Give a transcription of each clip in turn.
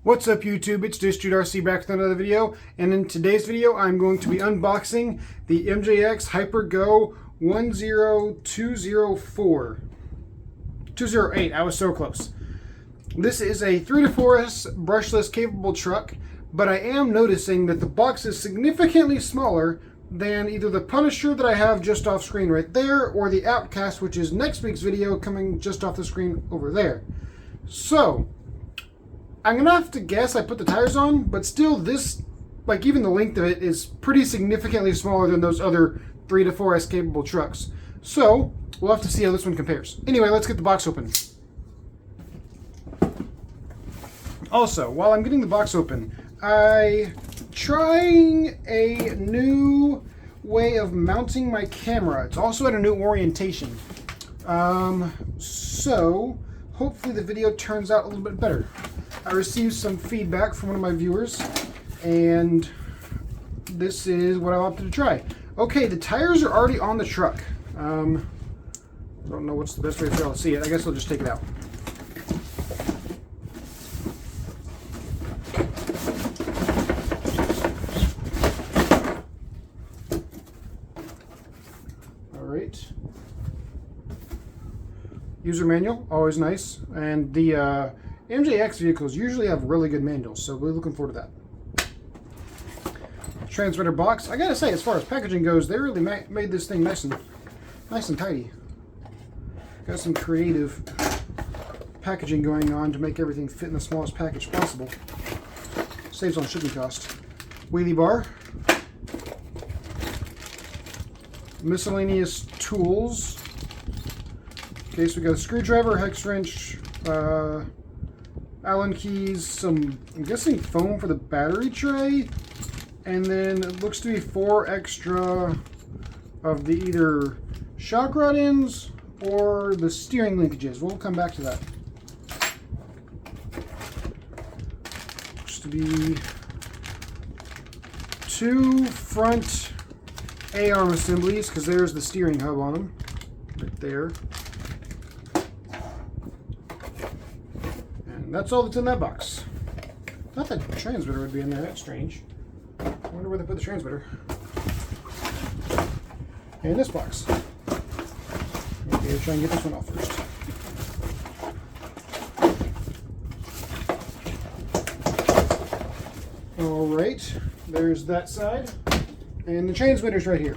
What's up YouTube, it's DishDudeRC back with another video, and in today's video I'm going to be unboxing the MJX HyperGo 208, I was so close. This is a 3 to 4S brushless capable truck, but I am noticing that the box is significantly smaller than either the Punisher that I have just off screen right there, or the Outcast, which is next week's video coming just off the screen over there. So I'm gonna have to guess I put the tires on, but still this, like even the length of it is pretty significantly smaller than those other 3 to 4S capable trucks. So we'll have to see how this one compares. Anyway, let's get the box open. Also, while I'm getting the box open, I'm trying a new way of mounting my camera. It's also at a new orientation. So hopefully the video turns out a little bit better. I received some feedback from one of my viewers, and this is what I opted to try. Okay, the tires are already on the truck. I don't know what's the best way for y'all to see it. I guess I'll just take it out. Alright. User manual, always nice. And the MJX vehicles usually have really good manuals, so we're looking forward to that. Transmitter box. I gotta say, as far as packaging goes, they really made this thing nice and tidy. Got some creative packaging going on to make everything fit in the smallest package possible. Saves on shipping cost. Wheelie bar. Miscellaneous tools. Okay, so we got a screwdriver, hex wrench, Allen keys, some, I'm guessing, foam for the battery tray, and then it looks to be 4 extra of the either shock rod ends or the steering linkages. We'll come back to that. Looks to be 2 front A-arm assemblies, because there's the steering hub on them, right there. That's all that's in that box. Thought the transmitter would be in there. That's strange. I wonder where they put the transmitter. And this box. Okay, try and get this one off first. Alright, there's that side. And the transmitter's right here.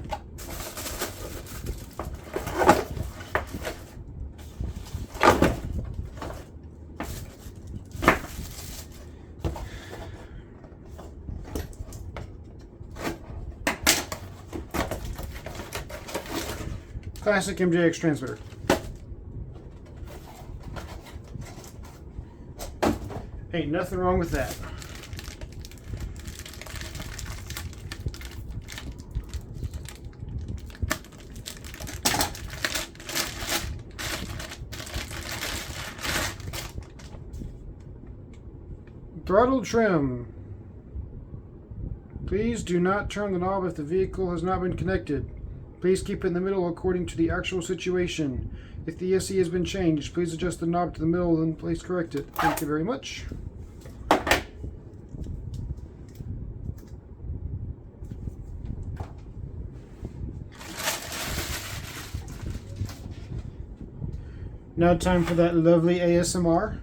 Classic MJX transmitter. Ain't nothing wrong with that. Throttle trim. Please do not turn the knob if the vehicle has not been connected. Please keep it in the middle according to the actual situation. If the ESC has been changed, please adjust the knob to the middle and please correct it. Thank you very much. Now time for that lovely ASMR.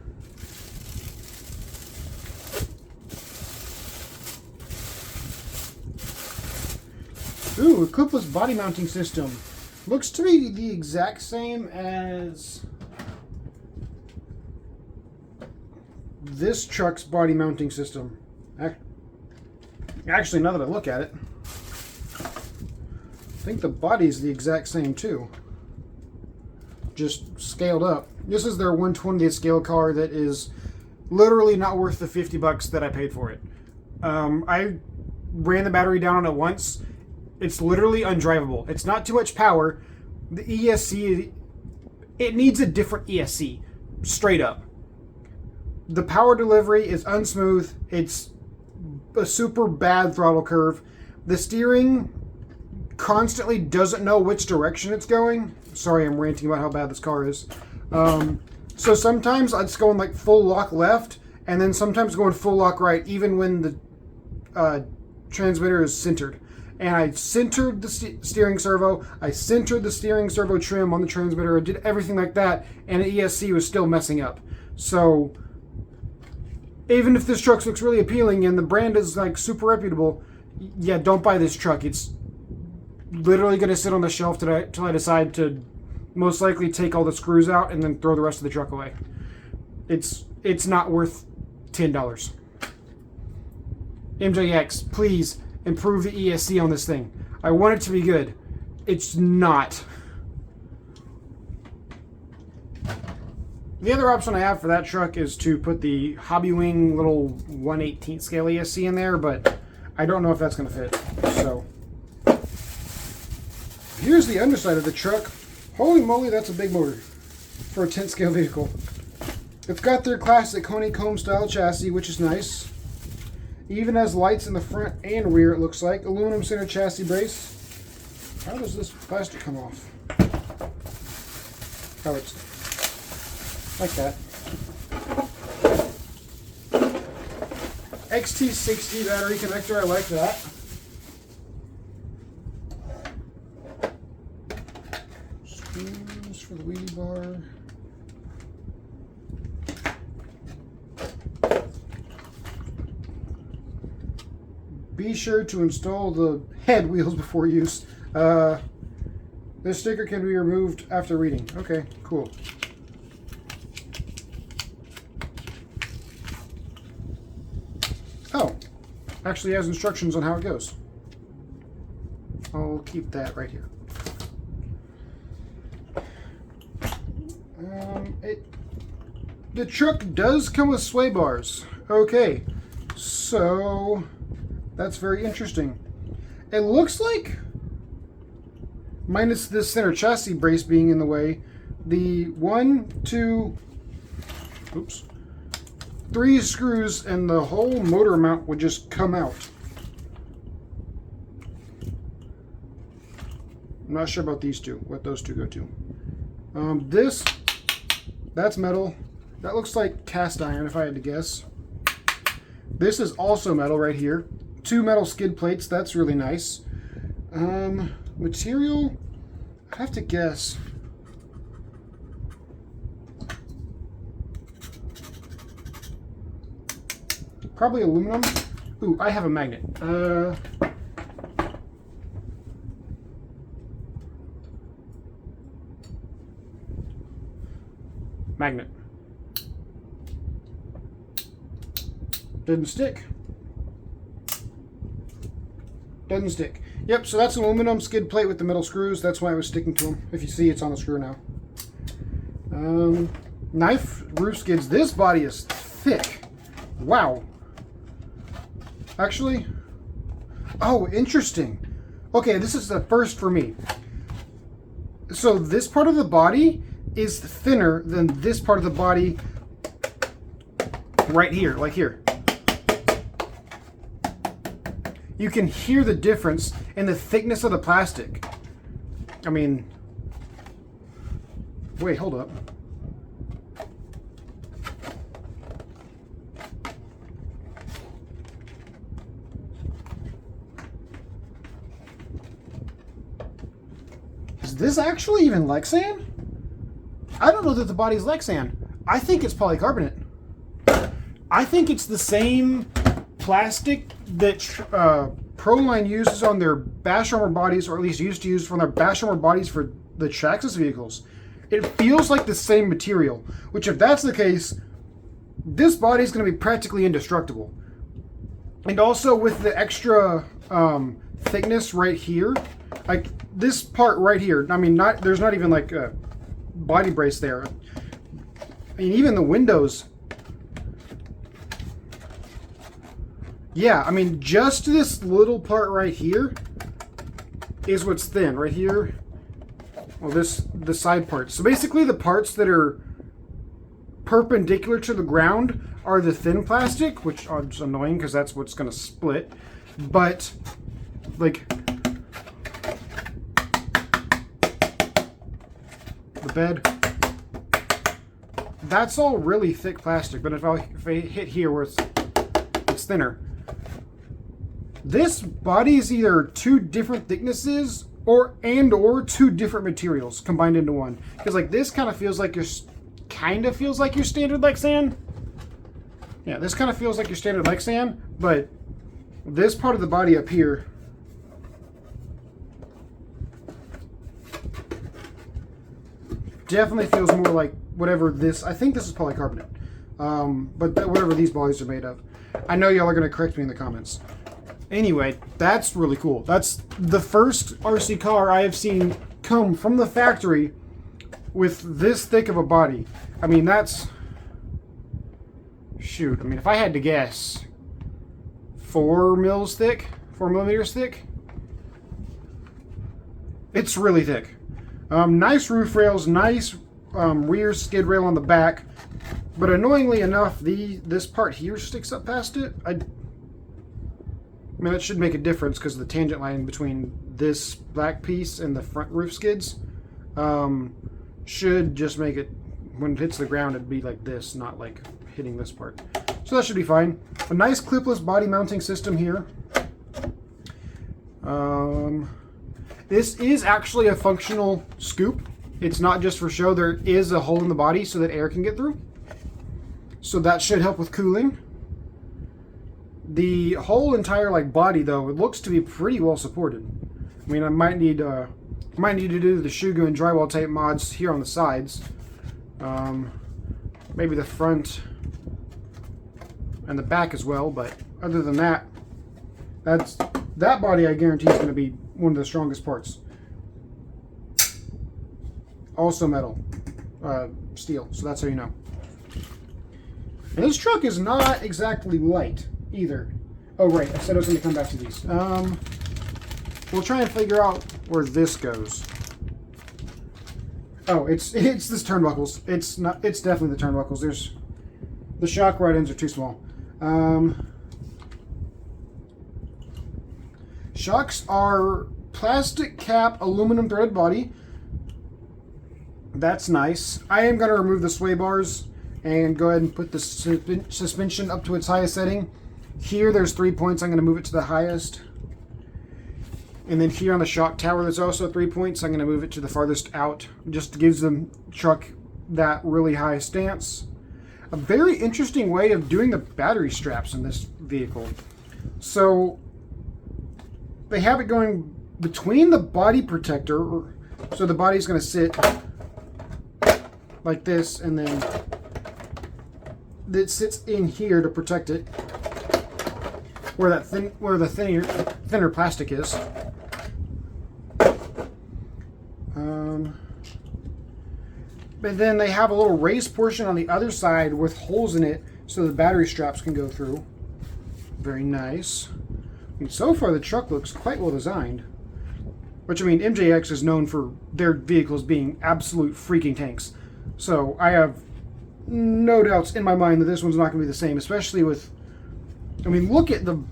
Ooh, a clipless body mounting system. Looks to be the exact same as this truck's body mounting system. Actually, now that I look at it, I think the body's the exact same too. Just scaled up. This is their 1/20th scale car that is literally not worth the $50 that I paid for it. I ran the battery down on it once. It's literally undrivable. It's not too much power. The ESC, it needs a different ESC, straight up. The power delivery is unsmooth. It's a super bad throttle curve. The steering constantly doesn't know which direction it's going. Sorry, I'm ranting about how bad this car is. So sometimes it's going like full lock left, and then sometimes going full lock right even when the transmitter is centered. And I centered the steering servo, I centered the steering servo trim on the transmitter, I did everything like that, and the ESC was still messing up. So even if this truck looks really appealing and the brand is like super reputable, yeah, don't buy this truck. It's literally going to sit on the shelf till I decide to most likely take all the screws out and then throw the rest of the truck away. It's not worth $10. MJX, please improve the ESC on this thing. I want it to be good. It's not. The other option I have for that truck is to put the Hobbywing little 1/18 scale ESC in there, but I don't know if that's going to fit. So here's the underside of the truck. Holy moly, that's a big motor for a 10 scale vehicle. It's got their classic honeycomb style chassis, which is nice. Even has lights in the front and rear, it looks like. Aluminum center chassis brace. How does this plastic come off? Oh, it's like that. XT60 battery connector, I like that. Screws for the wheelie bar. Be sure to install the head wheels before use. This sticker can be removed after reading. Okay, cool. Oh, actually has instructions on how it goes. I'll keep that right here. The truck does come with sway bars. Okay, so that's very interesting. It looks like, minus this center chassis brace being in the way, the 3 screws and the whole motor mount would just come out. I'm not sure about these two, what those two go to. That's metal. That looks like cast iron if I had to guess. This is also metal right here. 2 metal skid plates, that's really nice. Material, I'd have to guess. Probably aluminum. Ooh, I have a magnet. Magnet. Didn't stick. Doesn't stick. Yep, so that's an aluminum skid plate with the metal screws. That's why I was sticking to them. If you see, it's on the screw now. Knife roof skids. This body is thick. Wow. Actually, oh, interesting. Okay, this is the first for me. So this part of the body is thinner than this part of the body right here, like here. You can hear the difference in the thickness of the plastic. I mean, wait, hold up. Is this actually even Lexan? I don't know that the body's Lexan. I think it's polycarbonate. I think it's the same plastic that Proline uses on their bash armor bodies, or at least used to use on their bash armor bodies for the Traxxas vehicles. It feels like the same material, which if that's the case, this body is going to be practically indestructible. And also with the extra thickness right here, like this part right here, I mean, there's not even like a body brace there. I mean, even the windows. Yeah, I mean, just this little part right here is what's thin. Right here, well, the side parts. So basically the parts that are perpendicular to the ground are the thin plastic, which is annoying because that's what's going to split. But, like, the bed, that's all really thick plastic, but if I hit here where it's thinner, this body is either two different thicknesses or two different materials combined into one. Because like this kind of feels like your standard Lexan. Yeah, this kind of feels like your standard Lexan, but this part of the body up here definitely feels more like whatever this. I think this is polycarbonate, but whatever these bodies are made of. I know y'all are going to correct me in the comments. Anyway, that's really cool. That's the first RC car I have seen come from the factory with this thick of a body. I mean, that's... Shoot, I mean, if I had to guess, 4 millimeters thick? It's really thick. Nice roof rails, nice rear skid rail on the back, but annoyingly enough, this part here sticks up past it. I mean, it should make a difference because the tangent line between this black piece and the front roof skids should just make it, when it hits the ground, it'd be like this, not like hitting this part. So that should be fine. A nice clipless body mounting system here. This is actually a functional scoop. It's not just for show. There is a hole in the body so that air can get through. So that should help with cooling. The whole entire body though, it looks to be pretty well supported. I mean, I might need to do the Shugu and drywall tape mods here on the sides. Maybe the front and the back as well, but other than that, that body I guarantee is going to be one of the strongest parts. Also metal, steel, so that's how you know. And this truck is not exactly light either. Oh right, I said I was going to come back to these. We'll try and figure out where this goes. Oh, it's this turnbuckles. It's definitely the turnbuckles. The shock rod ends are too small. Shocks are plastic cap, aluminum threaded body. That's nice. I am going to remove the sway bars and go ahead and put the suspension up to its highest setting. Here there's 3 points. I'm going to move it to the highest. And then here on the shock tower there's also 3 points. I'm going to move it to the farthest out. Just gives the truck that really high stance. A very interesting way of doing the battery straps in this vehicle. So they have it going between the body protector, so the body's going to sit like this, and then it sits in here to protect it, where the thinner plastic is. But then they have a little raised portion on the other side with holes in it so the battery straps can go through. Very nice. I mean, so far the truck looks quite well designed. Which, I mean, MJX is known for their vehicles being absolute freaking tanks. So I have no doubts in my mind that this one's not going to be the same, especially with... I mean, look at the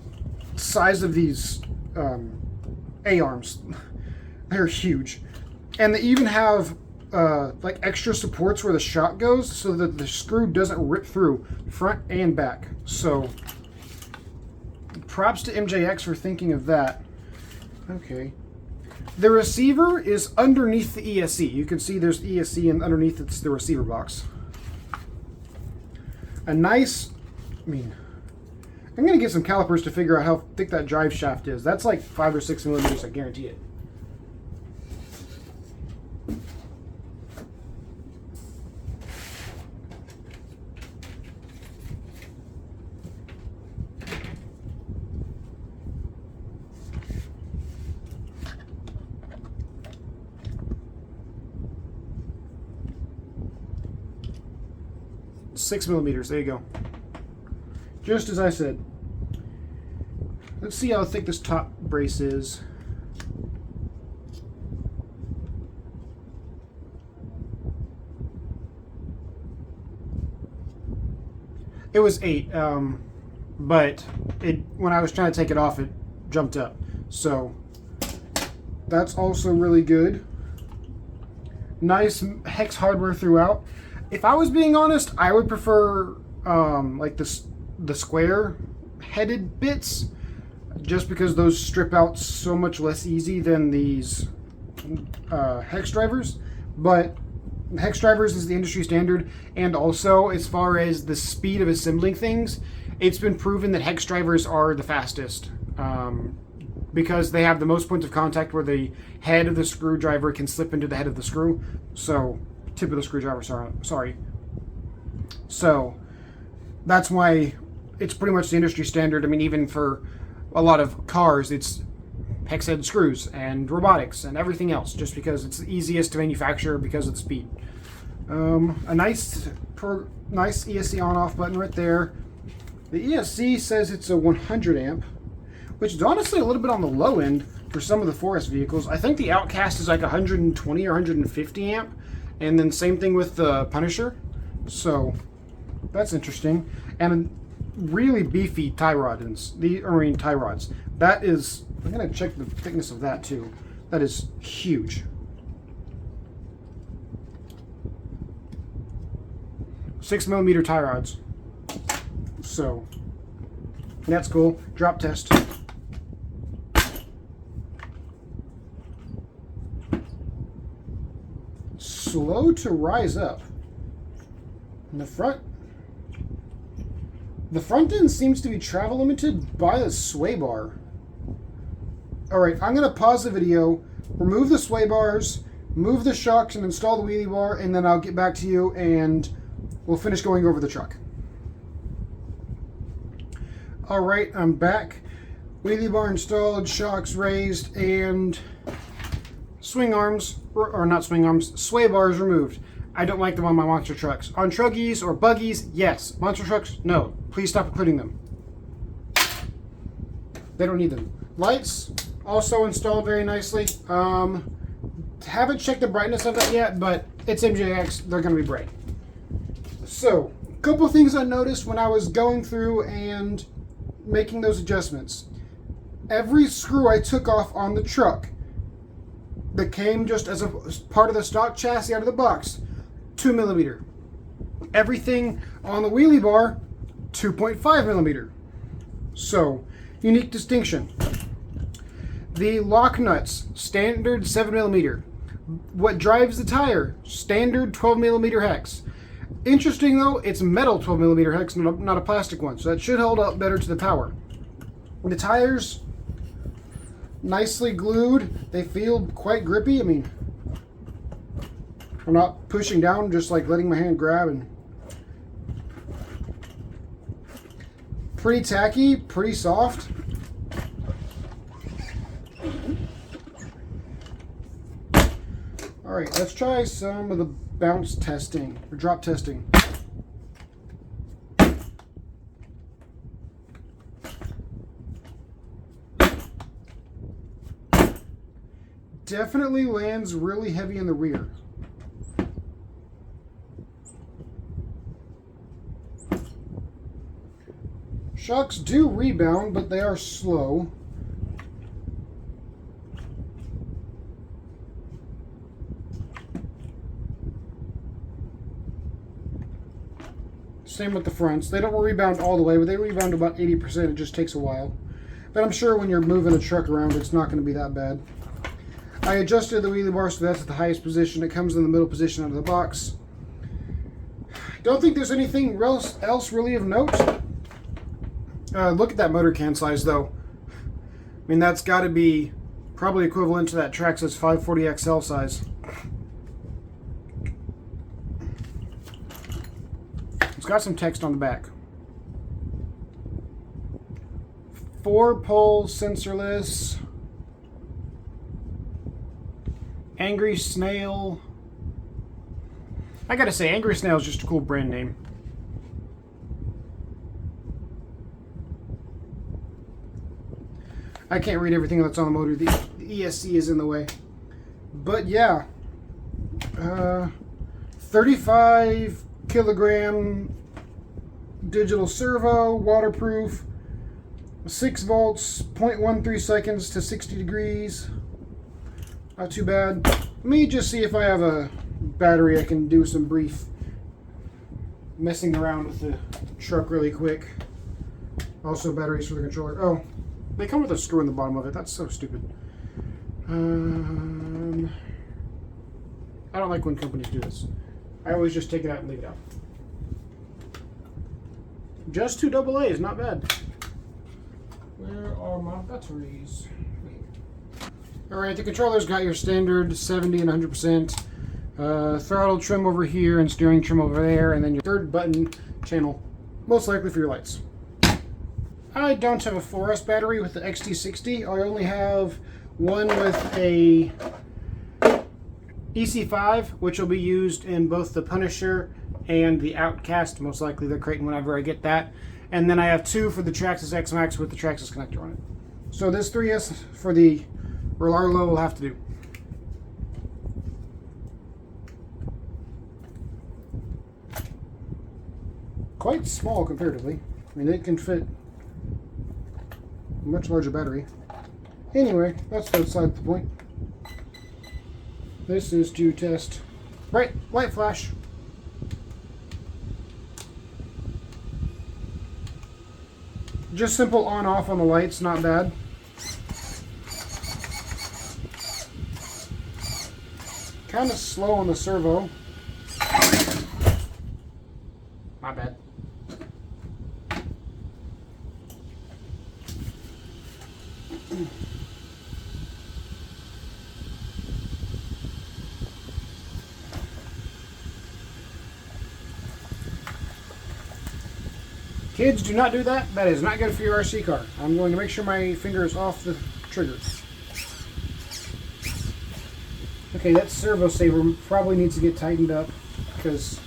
size of these A-arms. They're huge. And they even have extra supports where the shock goes so that the screw doesn't rip through front and back. So props to MJX for thinking of that. Okay. The receiver is underneath the ESC. You can see there's ESC and underneath it's the receiver box. A nice, I mean, I'm going to get some calipers to figure out how thick that drive shaft is. That's like 5 or 6 millimeters, I guarantee it. Six millimeters, there you go. Just as I said. Let's see how thick this top brace is. It was 8, but when I was trying to take it off, it jumped up. So that's also really good. Nice hex hardware throughout. If I was being honest, I would prefer like the square headed bits, just because those strip out so much less easy than these hex drivers. But hex drivers is the industry standard, and also as far as the speed of assembling things, it's been proven that hex drivers are the fastest, because they have the most points of contact where the head of the screwdriver can slip into the head of the screw. So, tip of the screwdriver, sorry. So, that's why it's pretty much the industry standard. I mean, even for a lot of cars, it's hex head screws and robotics and everything else, just because it's the easiest to manufacture because of the speed. A nice ESC on-off button right there. The ESC says it's a 100 amp, which is honestly a little bit on the low end for some of the Forest vehicles. I think the Outcast is like 120 or 150 amp, and then same thing with the Punisher. So that's interesting. And really beefy tie rods. Tie rods. That is, I'm gonna check the thickness of that too. That is huge. 6mm tie rods. So that's cool. Drop test. Slow to rise up. In the front end seems to be travel limited by the sway bar. Alright, I'm going to pause the video, remove the sway bars, move the shocks, and install the wheelie bar, and then I'll get back to you and we'll finish going over the truck. Alright, I'm back. Wheelie bar installed, shocks raised, and swing arms, or not swing arms, sway bars removed. I don't like them on my monster trucks. On truggies or buggies, yes. Monster trucks, no. Please stop including them. They don't need them. Lights, also installed very nicely. Haven't checked the brightness of that yet, but it's MJX. They're going to be bright. So, a couple of things I noticed when I was going through and making those adjustments. Every screw I took off on the truck that came just as a part of the stock chassis out of the box, 2mm. Everything on the wheelie bar, 2.5mm. So, unique distinction. The lock nuts, standard 7mm. What drives the tire, standard 12mm hex. Interesting though, it's metal 12mm hex, not a plastic one, so that should hold up better to the power. The tires, nicely glued. They feel quite grippy. I mean, I'm not pushing down, just like letting my hand grab, and pretty tacky, pretty soft. Alright, let's try some of the bounce testing, or drop testing. Definitely lands really heavy in the rear. Shocks do rebound, but they are slow. Same with the fronts. They don't rebound all the way, but they rebound about 80%. It just takes a while. But I'm sure when you're moving a truck around, it's not going to be that bad. I adjusted the wheelie bar so that's at the highest position. It comes in the middle position out of the box. Don't think there's anything else really of note. Look at that motor can size, though. I mean, that's got to be probably equivalent to that Traxxas 540XL size. It's got some text on the back. 4-pole sensorless. Angry Snail. I gotta say, Angry Snail is just a cool brand name. I can't read everything that's on the motor. The ESC is in the way. But yeah. 35 kilogram digital servo, waterproof, 6 volts, 0.13 seconds to 60 degrees. Not too bad. Let me just see if I have a battery I can do some brief messing around with the truck really quick. Also batteries for the controller. Oh, they come with a screw in the bottom of it. That's so stupid. I don't like when companies do this. I always just take it out and leave it out. Just 2 AA's, not bad. Where are my batteries? Alright, the controller's got your standard 70 and 100%. Throttle trim over here and steering trim over there, and then your third button channel, most likely for your lights. I don't have a 4S battery with the XT60. I only have one with a EC5, which will be used in both the Punisher and the Outcast, most likely the Kraton whenever I get that. And then I have 2 for the Traxxas X Max with the Traxxas connector on it. So this 3S for the Relarlo will have to do. Quite small comparatively. I mean, it can fit a much larger battery. Anyway, that's beside the point. This is to test bright light flash. Just simple on-off on the lights, not bad. Kind of slow on the servo. Not bad. Kids, do not do that. That is not good for your RC car. I'm going to make sure my finger is off the trigger. Okay, that servo saver probably needs to get tightened up because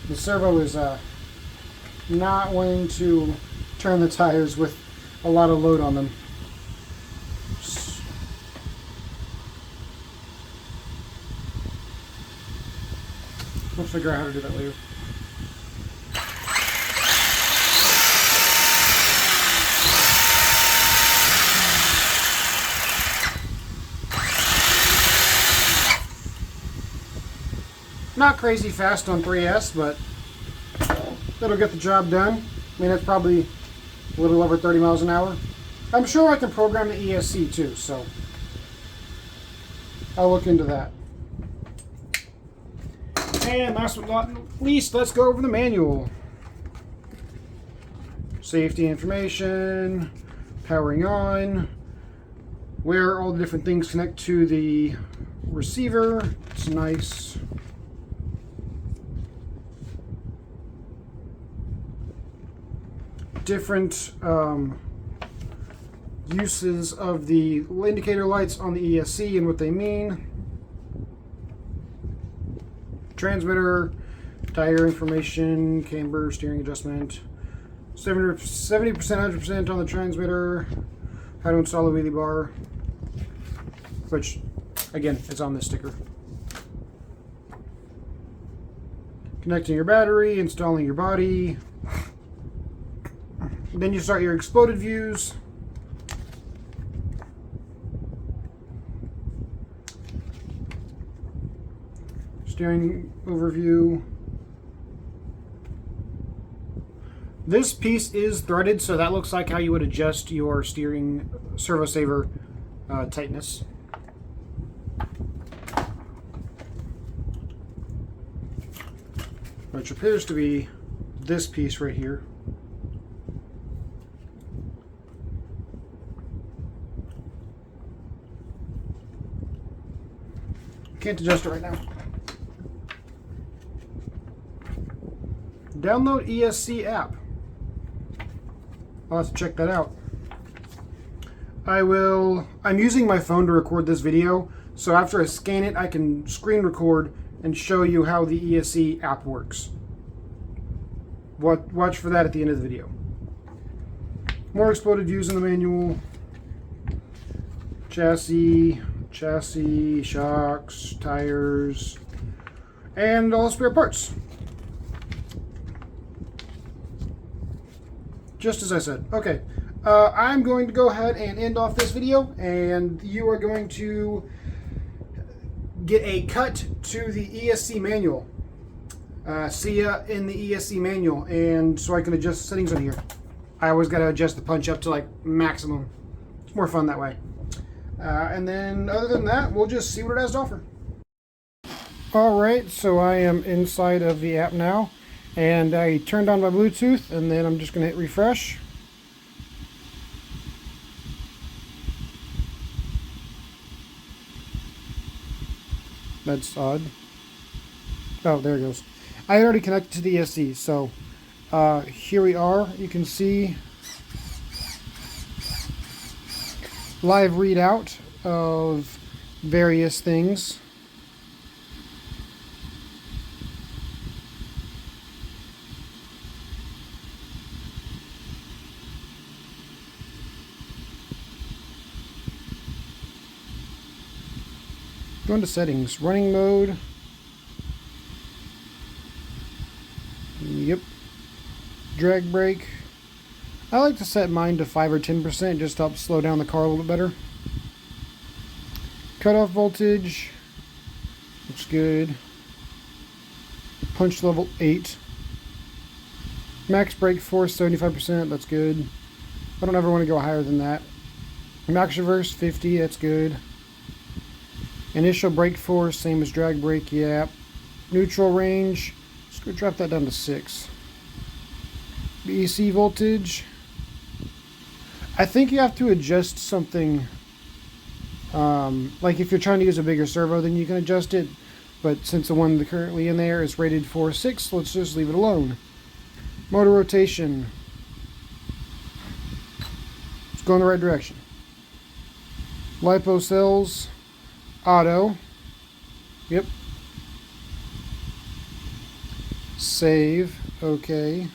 the servo is not wanting to turn the tires with a lot of load on them. We'll figure out how to do that later. Not crazy fast on 3S, but it'll get the job done. I mean, it's probably a little over 30 miles an hour. I'm sure I can program the ESC too, so I'll look into that. And last but not least, let's go over the manual. Safety information, powering on, where all the different things connect to the receiver. It's nice. Different uses of the indicator lights on the ESC and what they mean. Transmitter, tire information, camber, steering adjustment, 70%, 100% on the transmitter, how to install a wheelie bar, which, again, is on this sticker. Connecting your battery, installing your body. Then you start your exploded views. Steering overview. This piece is threaded, so that looks like how you would adjust your steering servo saver tightness. Which appears to be this piece right here. Can't adjust it right now. Download ESC app. I'll have to check that out. I'm using my phone to record this video, so after I scan it, I can screen record and show you how the ESC app works. Watch for that at the end of the video. More exploded views in the manual. Chassis, shocks, tires, and all spare parts. Just as I said. Okay, I'm going to go ahead and end off this video, and you are going to get a cut to the ESC manual. See ya in the ESC manual, and so I can adjust the settings on here. I always got to adjust the punch up to like maximum. It's more fun that way. And then other than that, we'll just see what it has to offer. Alright, so I am inside of the app now, and I turned on my Bluetooth, and then I'm just going to hit refresh. That's odd. Oh, there it goes. I had already connected to the ESC, so here we are. You can see live readout of various things. Go into settings, running mode. Yep. Drag brake. I like to set mine to 5 or 10% just to help slow down the car a little bit better. Cutoff voltage. Looks good. Punch level 8. Max brake force 75%. That's good. I don't ever want to go higher than that. Max reverse 50. That's good. Initial brake force, same as drag brake. Yeah. Neutral range. Let's go drop that down to 6. BEC voltage. I think you have to adjust something. Like if you're trying to use a bigger servo, then you can adjust it. But since the one currently in there is rated for 6, let's just leave it alone. Motor rotation. Let's go in the right direction. Lipo cells. Auto. Yep. Save. Okay.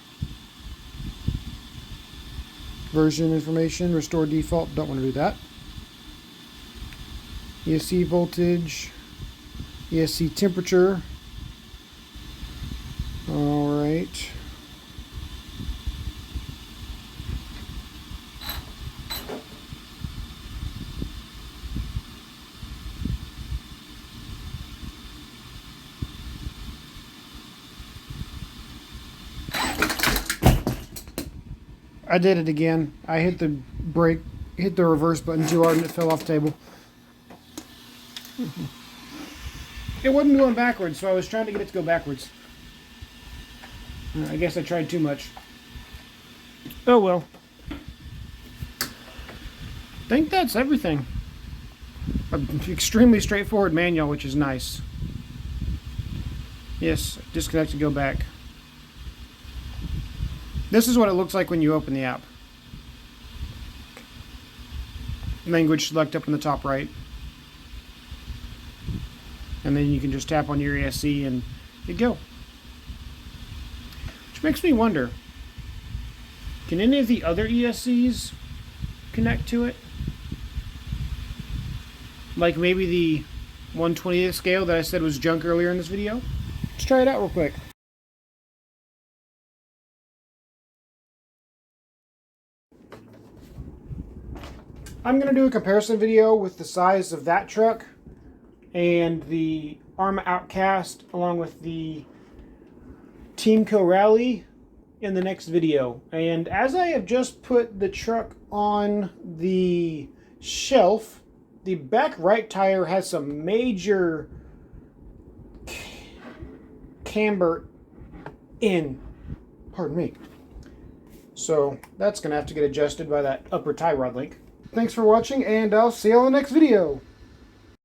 Version information. Restore default. Don't want to do that. ESC voltage. ESC temperature. Alright. I did it again. I hit the brake, hit the reverse button too hard and it fell off the table. It wasn't going backwards, so I was trying to get it to go backwards. I guess I tried too much. Oh well. I think that's everything. An extremely straightforward manual, which is nice. Yes, disconnect to go back. This is what it looks like when you open the app. Language select up in the top right. And then you can just tap on your ESC and you go. Which makes me wonder, can any of the other ESCs connect to it? Like maybe the 1/20th scale that I said was junk earlier in this video? Let's try it out real quick. I'm going to do a comparison video with the size of that truck and the Arma Outcast along with the Teamco Rally in the next video. And as I have just put the truck on the shelf, the back right tire has some major camber in. Pardon me. So that's going to have to get adjusted by that upper tie rod link. Thanks for watching, and I'll see you on the next video.